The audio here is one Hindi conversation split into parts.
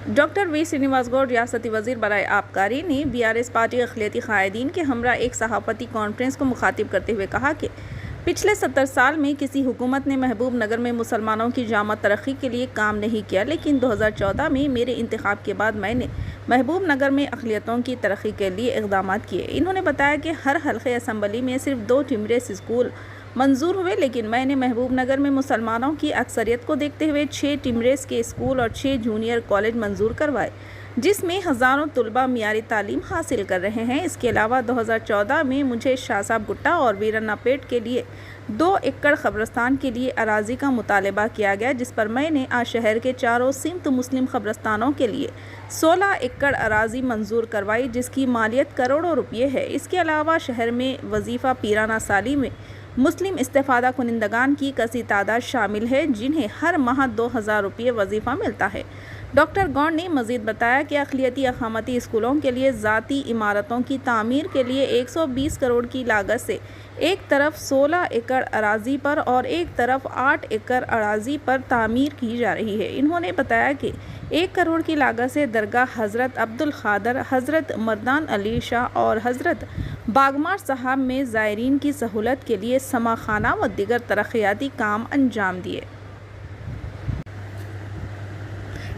डॉक्टर वी श्रीनिवास गौड़ रियासती वजीर बराए आबकारी ने बीआरएस पार्टी अखिलती कायदीन के हमरा एक सहाफ़ती कॉन्फ्रेंस को मुखातिब करते हुए कहा कि पिछले 70 साल में किसी हुकूमत ने महबूब नगर में मुसलमानों की जामा तरक्की के लिए काम नहीं किया, लेकिन 2014 में मेरे इंतखाब के बाद मैंने महबूब नगर में अक़लियतों की तरक्की के लिए इक़दाम किए। इन्होंने बताया कि हर हल्क़े असम्बली में सिर्फ 2 टिमरेस स्कूल मंजूर हुए, लेकिन मैंने महबूब नगर में मुसलमानों की अक्सरियत को देखते हुए 6 टिमरेस के स्कूल और 6 जूनियर कॉलेज मंजूर करवाए, जिसमें हज़ारों तुलबा मियारी तालीम हासिल कर रहे हैं। इसके अलावा 2014 में मुझे शाहसाब गुट्टा और वीरन्ना पेट के लिए 2 एकड़ कब्रस्तान के लिए अराजी का मुतालबा किया गया, जिस पर मैंने आज शहर के चारों सिमत मुस्लिम कब्रस्तानों के लिए 16 एकड़ अराजी मंजूर करवाई, जिसकी मालियत करोड़ों रुपये है। इसके अलावा शहर में वजीफ़ा पीराना साली में मुस्लिम इस्तेफादा कुनिंदगान की कसी तादाद शामिल है, जिन्हें हर माह 2000 रुपये वजीफ़ा मिलता है। डॉक्टर गौड़ ने मज़ीद बताया कि अक़लियती अक़ामती स्कूलों के लिए ज़ाती इमारतों की तामीर के लिए 120 करोड़ की लागत से एक तरफ 16 एकड़ अराजी पर और एक तरफ 8 एकड़ अराजी पर तामीर की जा रही है। इन्होंने बताया कि 1 करोड़ की लागत से दरगाह हज़रत अब्दुल ख़ादर, हज़रत मर्दान अली शाह और हज़रत बागमार साहब में ज़ायरीन की सहूलत के लिए समा खाना व दीगर तरक्याती काम अंजाम दिए।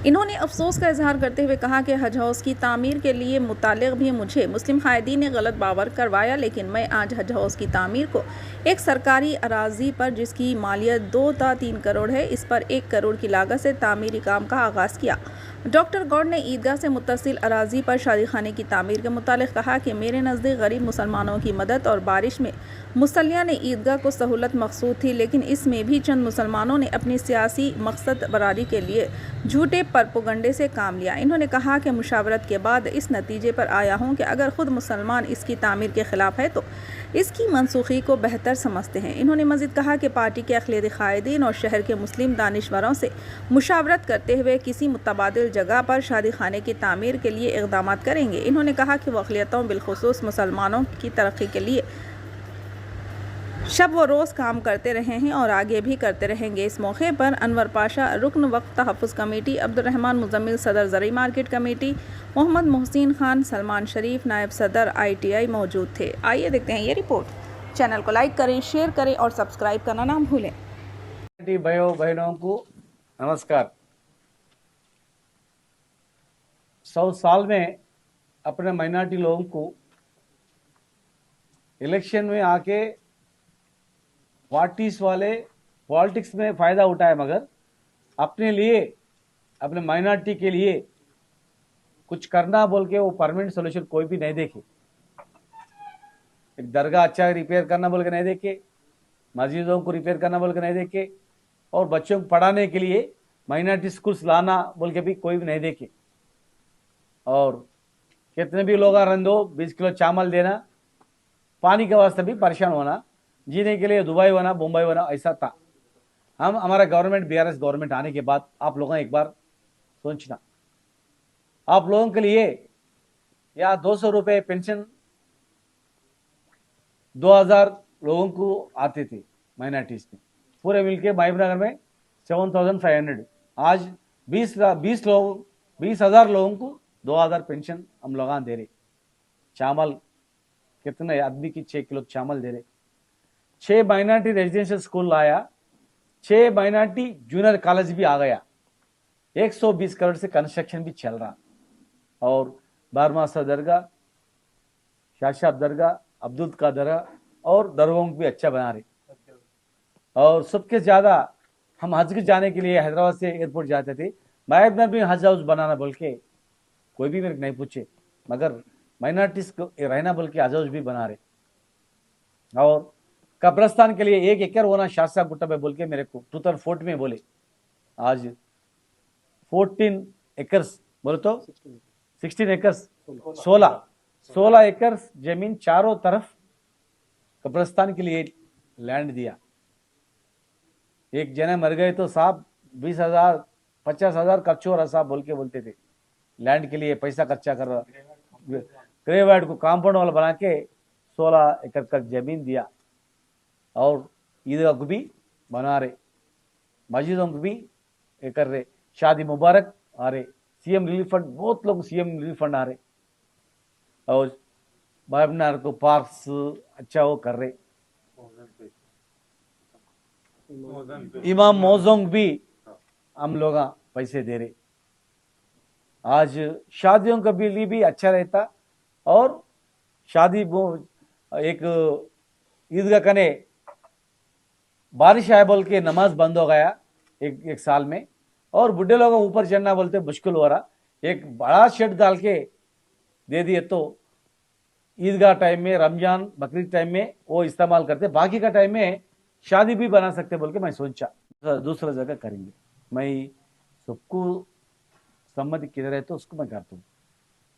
इन्होंने अफसोस का इजहार करते हुए कहा कि हज हाउस की तामीर के लिए मुतालिक भी मुझे मुस्लिम कायदीन ने गलत बावर करवाया, लेकिन मैं आज हज हाउस की तामीर को एक सरकारी अराजी पर, जिसकी मालियत 2 था 3 करोड़ है, इस पर 1 करोड़ की लागत से तामीरी काम का आगाज़ किया। डॉक्टर गौड़ ने ईदगाह से मुत्तसिल अराजी पर शादी खाने की तामीर के मुतालिक कहा कि मेरे नज़दीक गरीब मुसलमानों की मदद और बारिश में मुसल्लिया ने ईदगाह को सहूलत मकसूद थी, लेकिन इसमें भी चंद मुसलमानों ने अपनी सियासी मकसद बरारी के लिए झूठे प्रोपेगेंडे से काम लिया। इन्होंने कहा कि मुशावरत के बाद इस नतीजे पर आया हूँ कि अगर ख़ुद मुसलमान इसकी तामीर के ख़िलाफ़ है तो इसकी मनसूखी को बेहतर समझते हैं। इन्होंने मज़ीद कहा कि पार्टी के अक़लियती कायदीन और शहर के मुस्लिम दानिशवरों से मुशावरत करते हुए किसी मुतबादिल जगह पर शादी खाने की तामीर के लिए इक़दाम करेंगे। इन्होंने कहा कि वह अक़लियतों बिलखुसूस मुसलमानों की तरक्की के लिए शब व रोज़ काम करते रहे हैं और आगे भी करते रहेंगे। इस मौके पर अनवर पाशा, रुकन वक्फ तहफ़्फ़ुज़ कमेटी, अब्दुर्रहमान मुज़म्मिल, सदर ज़रई मार्केट कमेटी, मोहम्मद मोहसिन खान, सलमान शरीफ, नायब सदर ITI मौजूद थे। आइए देखते हैं ये रिपोर्ट। चैनल को लाइक करें, शेयर करें और सब्सक्राइब करना ना भूलें। भाइयों बहनों को नमस्कार। 100 साल में अपने माइनॉरिटी लोगों को इलेक्शन में आके पार्टीज वाले पॉलिटिक्स में फ़ायदा उठाए, मगर अपने लिए, अपने माइनॉरिटी के लिए कुछ करना बोल के वो परमानेंट सोल्यूशन कोई भी नहीं देखे। एक दरगाह अच्छा रिपेयर करना बोल के नहीं देखे, मस्जिदों को रिपेयर करना बोल के नहीं देखे, और बच्चों को पढ़ाने के लिए माइनॉरिटी स्कूल्स लाना बोल के भी कोई भी नहीं देखे। और कितने भी लोग रंदो 20 किलो चावल देना, पानी के वास्ते भी परेशान होना, जीने के लिए दुबई होना, मुंबई होना, ऐसा था। हमारा गवर्नमेंट BRS गवर्नमेंट आने के बाद आप लोगों ने एक बार सोचना, आप लोगों के लिए या 200 रुपये पेंशन 2000 लोगों को आते थे माइनॉरिटीज में, पूरे मिलके महबूबनगर में 7500। आज 20,000 लोगों को 2000 पेंशन हम लोग दे रहे। चावल कितने आदमी की 6 किलो चावल दे रहे। 6 माइनॉरिटी रेजिडेंशियल स्कूल लाया, 6 माइनॉरिटी जूनियर कॉलेज भी आ गया, 120 करोड़ से कंस्ट्रक्शन भी चल रहा। और बारमासा दरगाह, शाहसाब दरगाह, अब्दुल का दरगाह और दरगाहों को भी अच्छा बना रहे। और सबके ज़्यादा हम हज के जाने के लिए हैदराबाद से एयरपोर्ट जाते थे, महबूबनगर भी हज हाउस बनाना बोल के कोई भी मेरे को नहीं पूछे, मगर माइनॉरिटीज को रहना बोल के हज हाउस भी बना रहे। और कब्रस्तान के लिए 1 एकड़ होना शाहसाब गुट्टा में बोल के मेरे को 2014 में बोले। आज 14 एकर्स बोले तो 16 एकर्स, 16 एकर्स जमीन चारों तरफ कब्रस्तान के लिए लैंड दिया। एक जने मर गए तो साहब 20,000 50,000 खर्च हो रहा साहब बोल के बोलते थे, लैंड के लिए पैसा खर्चा कर रहा। ग्रेवाइड को कांपाउंड वाला बना के 16 एकड़ का जमीन दिया। और ईदगाह को भी बना रहे, मस्जिदों को भी कर रहे, शादी मुबारक आ रहे, सीएम रिलीफ फंड, बहुत लोग सीएम रिलीफ फंड आ रहे, और बाबनार को पार्क्स अच्छा वो कर रहे। इमाम मौजोंग भी हम लोग पैसे दे रहे। आज शादियों का लिए भी अच्छा रहता, और शादी एक ईदगाह कने बारिश आया बोल के नमाज बंद हो गया एक साल में, और बुढ़े लोगों ऊपर चढ़ना बोलते मुश्किल हो रहा, एक बड़ा शेड डाल के दे दिए तो ईदगाह टाइम में, रमजान बकरीद टाइम में वो इस्तेमाल करते, बाकी का टाइम में शादी भी बना सकते बोल के मैं सोचा दूसरा जगह करेंगे। मैं सबको सम्मति किधर है तो उसको मैं करता हूँ।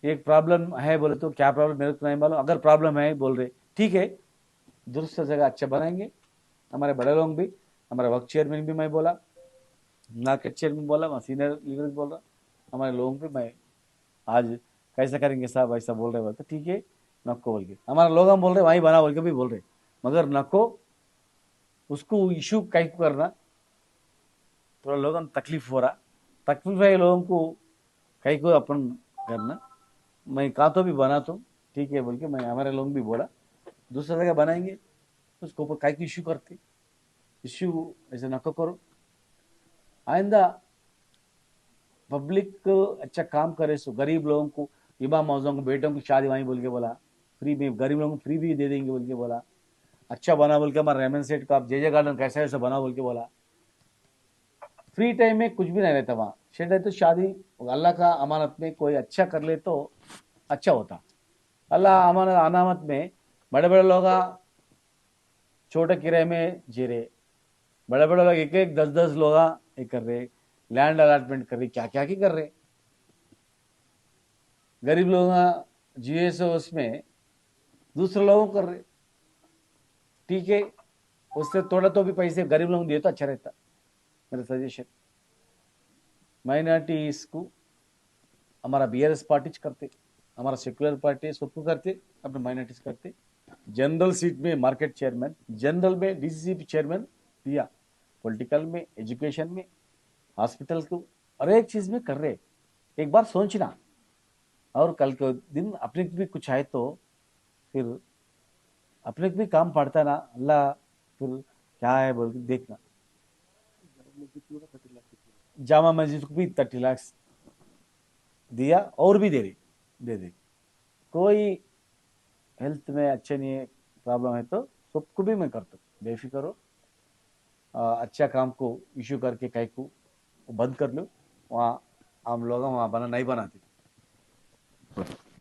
एक प्रॉब्लम है बोले तो क्या प्रॉब्लम मेरे को नहीं मालूम, अगर प्रॉब्लम है बोल रहे ठीक है, दूसरा जगह अच्छा बनाएंगे। हमारे बड़े लोग भी, हमारे वक्त चेयरमैन भी मैं बोला, मार्केट चेयरमैन बोला, मैं सीनियर लीडर बोल रहा, हमारे लोगों पे मैं आज कैसा करेंगे साहब ऐसा बोल रहे, बोलते ठीक है नको बोल के, हमारे लोग हम बोल रहे वहीं बना बोल के भी बोल रहे, मगर नको उसको इशू कहीं को करना, थोड़ा लोगों को तकलीफ हो रहा, तकलीफ है लोगों को कहीं को अपन करना, मैं कहा तो भी बना तो ठीक है बोल के मैं हमारे लोग भी बोला दूसरा जगह बनाएंगे, उसको ऊपर कहीं को इशू करते, इशू ऐसे नको करो। आइंदा पब्लिक अच्छा काम करे, सो गरीब लोगों को, इमाम मौजों को बेटों की शादी वहीं बोल के बोला, फ्री में गरीब लोगों को फ्री भी दे देंगे बोल के बोला, अच्छा बना बोल के हमारा रेमन सेठ का आप जे गार्डन कैसा है वैसा बना बोल के बोला। फ्री टाइम में कुछ भी नहीं रहता वहाँ, शेड है तो शादी अल्लाह का अमानत में कोई अच्छा कर ले तो अच्छा होता। अल्लाह अमानत अनामत में बड़े बड़े लोग छोटे किराए में जी रहे, बड़े बड़े लोग एक एक 10-10 लोग ये कर रहे, लैंड अलॉटमेंट कर रहे, क्या क्या की कर रहे। गरीब लोग जीएसओ उसमें दूसरे लोगों कर रहे, ठीक है उससे थोड़ा तो भी पैसे गरीब लोगों दिए तो अच्छा रहता। मेरा सजेशन माइनॉरिटीज को हमारा बीआरएस पार्टी करते, हमारा सेक्युलर पार्टी सबको करते, अपने माइनॉरिटीज करते। जनरल सीट में मार्केट चेयरमैन, जनरल में डीसीसी चेयरमैन दिया, पॉलिटिकल में, एजुकेशन में, हॉस्पिटल को, हर एक चीज में कर रहे। एक बार सोचना, और कल के दिन अपने भी कुछ आए तो फिर अपने भी काम पड़ता ना, अल्लाह फिर क्या है बोल के देखना। जामा मस्जिद को भी 30 लाख दिया, और भी दे दे। कोई हेल्थ में अच्छे नहीं है, प्रॉब्लम है तो सबको भी मैं करता हूँ, बेफिक्र हो। अच्छा काम को इशू करके कहीं को बंद कर लो, वहाँ हम लोग वहाँ बना नहीं बनाते।